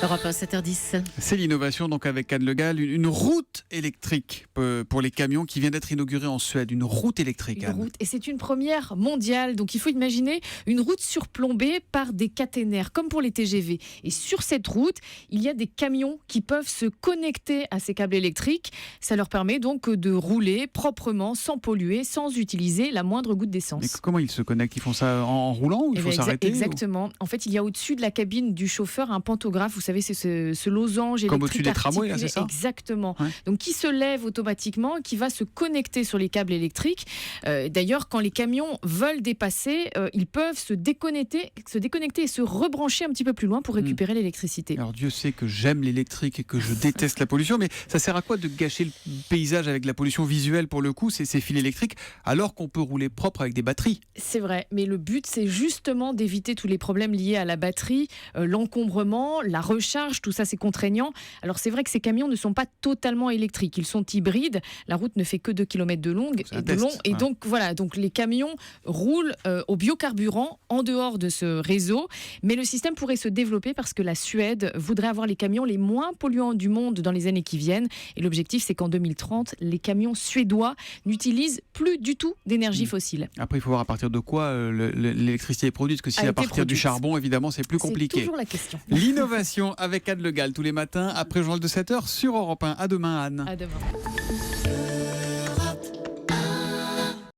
Europe 1, 7h10. C'est l'innovation donc avec Anne Le Gall, une route électrique pour les camions qui vient d'être inaugurée en Suède, une route électrique. Une Anne. route, et c'est une première mondiale. Donc il faut imaginer une route surplombée par des caténaires, comme pour les TGV. Et sur cette route, il y a des camions qui peuvent se connecter à ces câbles électriques. Ça leur permet donc de rouler proprement, sans polluer, sans utiliser la moindre goutte Mais d'essence. comment ils se connectent? Ils font ça en roulant ou il Eh faut bien, s'arrêter exactement. En fait, il y a au-dessus de la cabine du chauffeur un pantographe. Vous savez, c'est ce losange électrique Comme au-dessus des tramways, là, articulé. c'est ça? Exactement. Ouais. Donc, qui se lève automatiquement, qui va se connecter sur les câbles électriques. D'ailleurs, quand les camions veulent dépasser, ils peuvent se déconnecter et se rebrancher un petit peu plus loin pour récupérer l'électricité. Alors Dieu sait que j'aime l'électrique et que je déteste la pollution, mais ça sert à quoi de gâcher le paysage avec la pollution visuelle pour le coup, ces fils électriques, alors qu'on peut rouler propre avec des batteries? C'est vrai, mais le but, c'est justement d'éviter tous les problèmes liés à la batterie, l'encombrement, la recharge, tout ça, c'est contraignant. Alors, c'est vrai que ces camions ne sont pas totalement électriques, ils sont hybrides. La route ne fait que 2 km de long. Et ouais. donc, voilà, donc les camions roulent au biocarburant en dehors de ce réseau. Mais le système pourrait se développer parce que la Suède voudrait avoir les camions les moins polluants du monde dans les années qui viennent. Et l'objectif, c'est qu'en 2030, les camions suédois n'utilisent plus du tout d'énergie fossile. Après, il faut voir à partir de quoi l'électricité est produite, parce que si A à été partir du produite. charbon, évidemment, c'est plus compliqué. C'est toujours la question. L'innovation avec Anne Le Gall tous les matins après le journal de 7h sur Europe 1. À demain, Anne. À demain.